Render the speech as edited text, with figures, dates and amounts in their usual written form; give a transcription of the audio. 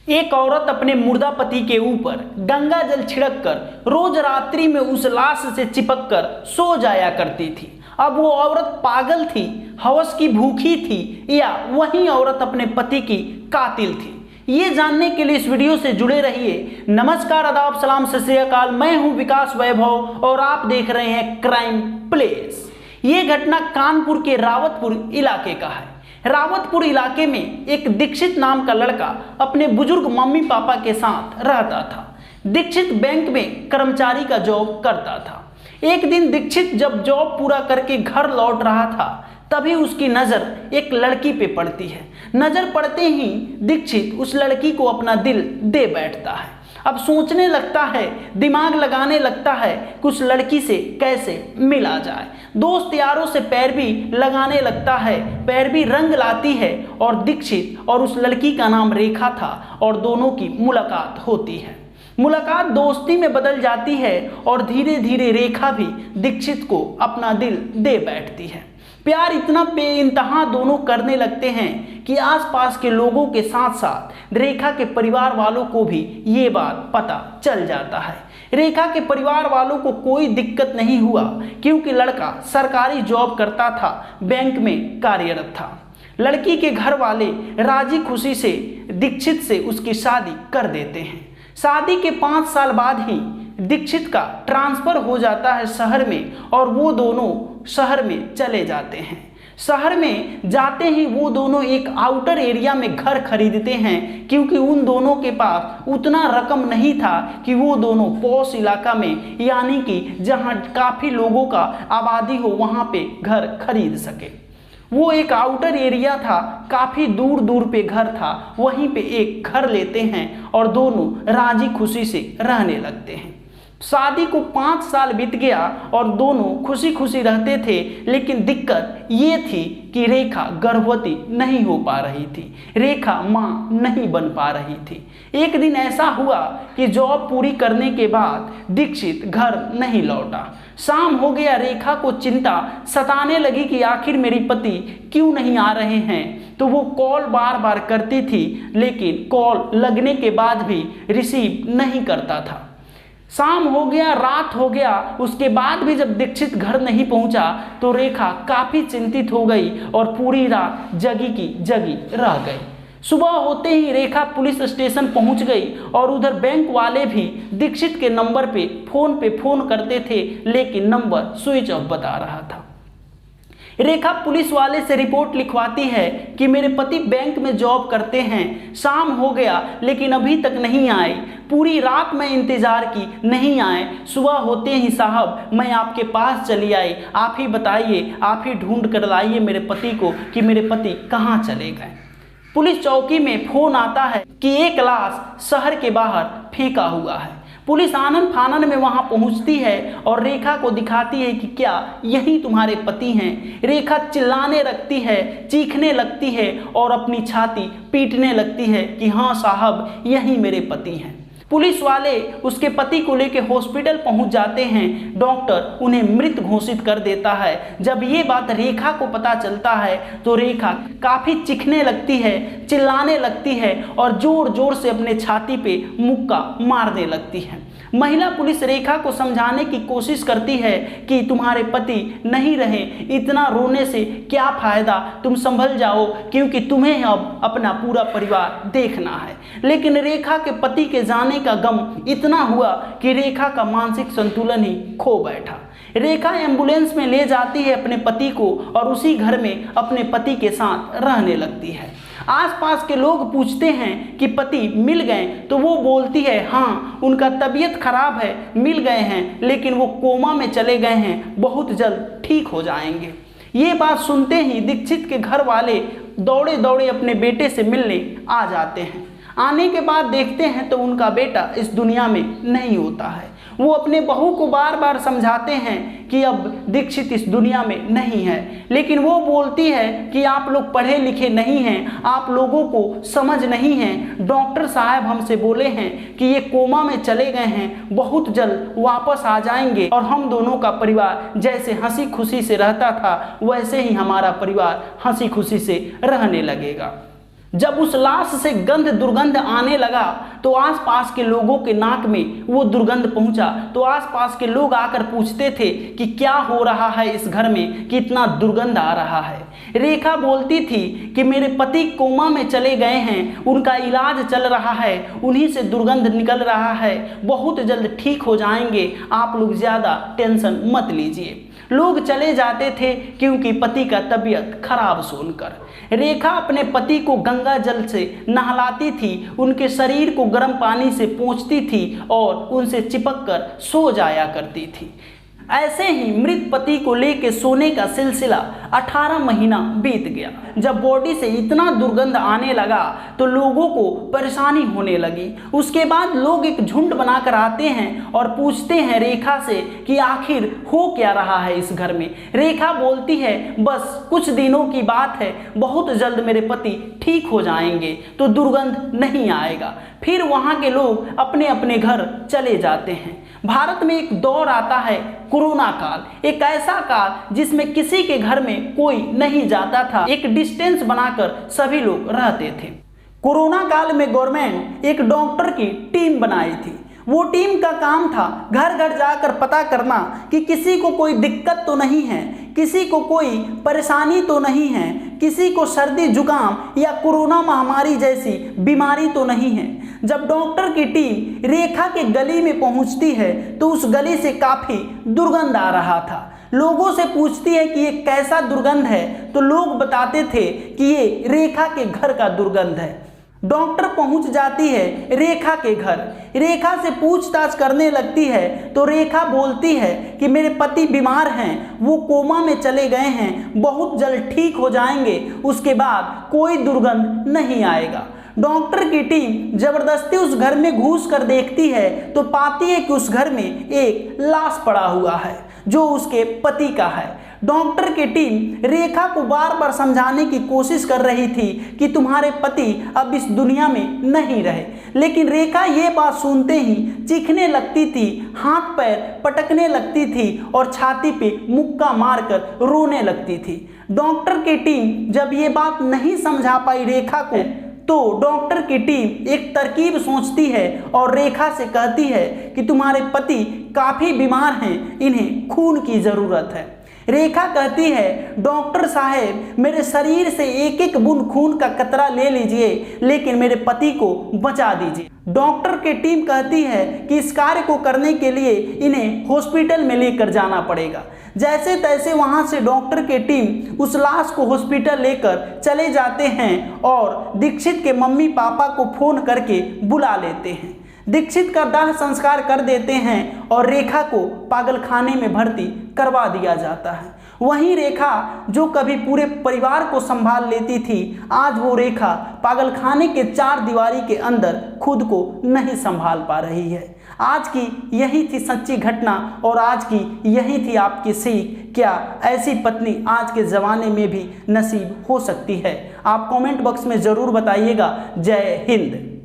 एक औरत अपने मुर्दा पति के ऊपर गंगा जल छिड़क कर रोज रात्रि में उस लाश से चिपक कर सो जाया करती थी। अब वो औरत पागल थी, हवस की भूखी थी, या वही औरत अपने पति की कातिल थी? ये जानने के लिए इस वीडियो से जुड़े रहिए। नमस्कार, आदाब, सलाम, सत श्री अकाल। मैं हूं विकास वैभव और आप देख रहे हैं क्राइम प्लेस। ये घटना कानपुर के रावतपुर इलाके का है। रावतपुर इलाके में एक दीक्षित नाम का लड़का अपने बुजुर्ग मम्मी पापा के साथ रहता था। दीक्षित बैंक में कर्मचारी का जॉब करता था। एक दिन दीक्षित जब जॉब पूरा करके घर लौट रहा था, तभी उसकी नज़र एक लड़की पे पड़ती है। नज़र पड़ते ही दीक्षित उस लड़की को अपना दिल दे बैठता है। अब सोचने लगता है, दिमाग लगाने लगता है कि उस लड़की से कैसे मिला जाए। दोस्त यारों से पैरवी लगाने लगता है, पैरवी रंग लाती है और दीक्षित और उस लड़की का नाम रेखा था और दोनों की मुलाकात होती है। मुलाकात दोस्ती में बदल जाती है और धीरे धीरे रेखा भी दीक्षित को अपना दिल दे बैठती है। प्यार इतना बेइंतहा दोनों करने लगते हैं कि आसपास के लोगों के साथ साथ रेखा के परिवार वालों को भी ये बात पता चल जाता है। रेखा के परिवार वालों को कोई दिक्कत नहीं हुआ क्योंकि लड़का सरकारी जॉब करता था, बैंक में कार्यरत था। लड़की के घर वाले राजी खुशी से दीक्षित से उसकी शादी कर देते हैं। शादी के 5 साल बाद ही दीक्षित का ट्रांसफ़र हो जाता है शहर में और वो दोनों शहर में चले जाते हैं। शहर में जाते ही वो दोनों एक आउटर एरिया में घर खरीदते हैं क्योंकि उन दोनों के पास उतना रकम नहीं था कि वो दोनों पॉश इलाका में, यानी कि जहां काफ़ी लोगों का आबादी हो, वहां पे घर खरीद सके। वो एक आउटर एरिया था, काफ़ी दूर दूर पे घर था, वहीं पे एक घर लेते हैं और दोनों राजी खुशी से रहने लगते हैं। शादी को 5 साल बीत गया और दोनों खुशी खुशी रहते थे, लेकिन दिक्कत ये थी कि रेखा गर्भवती नहीं हो पा रही थी। रेखा माँ नहीं बन पा रही थी। एक दिन ऐसा हुआ कि जॉब पूरी करने के बाद दीक्षित घर नहीं लौटा। शाम हो गया, रेखा को चिंता सताने लगी कि आखिर मेरे पति क्यों नहीं आ रहे हैं। तो वो कॉल बार बार करती थी, लेकिन कॉल लगने के बाद भी रिसीव नहीं करता था। शाम हो गया, रात हो गया, उसके बाद भी जब दीक्षित घर नहीं पहुंचा तो रेखा काफ़ी चिंतित हो गई और पूरी रात जगी की जगी रह गई। सुबह होते ही रेखा पुलिस स्टेशन पहुंच गई और उधर बैंक वाले भी दीक्षित के नंबर पे फ़ोन करते थे, लेकिन नंबर स्विच ऑफ बता रहा था। रेखा पुलिस वाले से रिपोर्ट लिखवाती है कि मेरे पति बैंक में जॉब करते हैं, शाम हो गया लेकिन अभी तक नहीं आए। पूरी रात मैं इंतज़ार की, नहीं आए। सुबह होते ही साहब मैं आपके पास चली आई, आप ही बताइए, आप ही ढूंढ कर लाइए मेरे पति को कि मेरे पति कहाँ चले गए। पुलिस चौकी में फ़ोन आता है कि एक लाश शहर के बाहर फेंका हुआ है। पुलिस आनन फानन में वहां पहुंचती है और रेखा को दिखाती है कि क्या यही तुम्हारे पति हैं। रेखा चिल्लाने लगती है, चीखने लगती है और अपनी छाती पीटने लगती है कि हाँ साहब, यही मेरे पति हैं। पुलिस वाले उसके पति को लेकर हॉस्पिटल पहुंच जाते हैं। डॉक्टर उन्हें मृत घोषित कर देता है। जब ये बात रेखा को पता चलता है तो रेखा काफ़ी चीखने लगती है, चिल्लाने लगती है और ज़ोर ज़ोर से अपने छाती पे मुक्का मारने लगती है। महिला पुलिस रेखा को समझाने की कोशिश करती है कि तुम्हारे पति नहीं रहे, इतना रोने से क्या फ़ायदा, तुम संभल जाओ क्योंकि तुम्हें अब अपना पूरा परिवार देखना है। लेकिन रेखा के पति के जाने का गम इतना हुआ कि रेखा का मानसिक संतुलन ही खो बैठा। रेखा एम्बुलेंस में ले जाती है अपने पति को और उसी घर में अपने पति के साथ रहने लगती है। आसपास के लोग पूछते हैं कि पति मिल गए, तो वो बोलती है हाँ उनका तबीयत खराब है, मिल गए हैं, लेकिन वो कोमा में चले गए हैं, बहुत जल्द ठीक हो जाएंगे। ये बात सुनते ही दीक्षित के घर वाले दौड़े दौड़े अपने बेटे से मिलने आ जाते हैं। आने के बाद देखते हैं तो उनका बेटा इस दुनिया में नहीं होता है। वो अपने बहू को बार बार समझाते हैं कि अब दीक्षित इस दुनिया में नहीं है, लेकिन वो बोलती है कि आप लोग पढ़े लिखे नहीं हैं, आप लोगों को समझ नहीं है। डॉक्टर साहब हमसे बोले हैं कि ये कोमा में चले गए हैं, बहुत जल्द वापस आ जाएंगे और हम दोनों का परिवार जैसे हंसी खुशी से रहता था वैसे ही हमारा परिवार हंसी खुशी से रहने लगेगा। जब उस लाश से दुर्गंध आने लगा तो आसपास के लोगों के नाक में वो दुर्गंध पहुंचा, तो आसपास के लोग आकर पूछते थे कि क्या हो रहा है इस घर में कि इतना दुर्गंध आ रहा है। रेखा बोलती थी कि मेरे पति कोमा में चले गए हैं, उनका इलाज चल रहा है, उन्हीं से दुर्गंध निकल रहा है, बहुत जल्द ठीक हो जाएंगे, आप लोग ज़्यादा टेंशन मत लीजिए। लोग चले जाते थे क्योंकि पति का तबीयत खराब सुनकर। रेखा अपने पति को गंगा जल से नहलाती थी, उनके शरीर को गर्म पानी से पोंछती थी और उनसे चिपक कर सो जाया करती थी। ऐसे ही मृत पति को लेकर सोने का सिलसिला 18 महीना बीत गया। जब बॉडी से इतना दुर्गंध आने लगा तो लोगों को परेशानी होने लगी। उसके बाद लोग एक झुंड बनाकर आते हैं और पूछते हैं रेखा से कि आखिर हो क्या रहा है इस घर में। रेखा बोलती है बस कुछ दिनों की बात है, बहुत जल्द मेरे पति ठीक हो जाएंगे तो दुर्गंध नहीं आएगा। फिर वहाँ के लोग अपने अपने घर चले जाते हैं। भारत में एक दौर आता है कोरोना काल, एक ऐसा काल जिसमें किसी के घर में कोई नहीं जाता था, एक डिस्टेंस बनाकर सभी लोग रहते थे। कोरोना काल में गवर्नमेंट एक डॉक्टर की टीम बनाई थी। वो टीम का काम था घर घर जाकर पता करना कि किसी को कोई दिक्कत तो नहीं है, किसी को कोई परेशानी तो नहीं है, किसी को सर्दी जुकाम या कोरोना महामारी जैसी बीमारी तो नहीं है। जब डॉक्टर की टीम रेखा के गली में पहुंचती है तो उस गली से काफ़ी दुर्गंध आ रहा था। लोगों से पूछती है कि ये कैसा दुर्गंध है, तो लोग बताते थे कि ये रेखा के घर का दुर्गंध है। डॉक्टर पहुंच जाती है रेखा के घर, रेखा से पूछताछ करने लगती है तो रेखा बोलती है कि मेरे पति बीमार हैं, वो कोमा में चले गए हैं, बहुत जल्द ठीक हो जाएंगे, उसके बाद कोई दुर्गंध नहीं आएगा। डॉक्टर की टीम जबरदस्ती उस घर में घुस कर देखती है तो पाती है कि उस घर में एक लाश पड़ा हुआ है जो उसके पति का है। डॉक्टर की टीम रेखा को बार बार समझाने की कोशिश कर रही थी कि तुम्हारे पति अब इस दुनिया में नहीं रहे, लेकिन रेखा ये बात सुनते ही चीखने लगती थी, हाथ पैर पटकने लगती थी और छाती पे मुक्का मारकर रोने लगती थी। डॉक्टर की टीम जब ये बात नहीं समझा पाई रेखा को तो डॉक्टर की टीम एक तरकीब सोचती है और रेखा से कहती है कि तुम्हारे पति काफ़ी बीमार हैं, इन्हें खून की ज़रूरत है। रेखा कहती है डॉक्टर साहब मेरे शरीर से एक एक बूंद खून का कतरा ले लीजिए, लेकिन मेरे पति को बचा दीजिए। डॉक्टर की टीम कहती है कि इस कार्य को करने के लिए इन्हें हॉस्पिटल में लेकर जाना पड़ेगा। जैसे तैसे वहां से डॉक्टर की टीम उस लाश को हॉस्पिटल लेकर चले जाते हैं और दीक्षित के मम्मी पापा को फोन करके बुला लेते हैं। दीक्षित का दाह संस्कार कर देते हैं और रेखा को पागलखाने में भर्ती करवा दिया जाता है। वहीं रेखा जो कभी पूरे परिवार को संभाल लेती थी, आज वो रेखा पागलखाने के 4 दीवारी के अंदर खुद को नहीं संभाल पा रही है। आज की यही थी सच्ची घटना और आज की यही थी आपकी सीख। क्या ऐसी पत्नी आज के ज़माने में भी नसीब हो सकती है? आप कमेंट बॉक्स में ज़रूर बताइएगा। जय हिंद।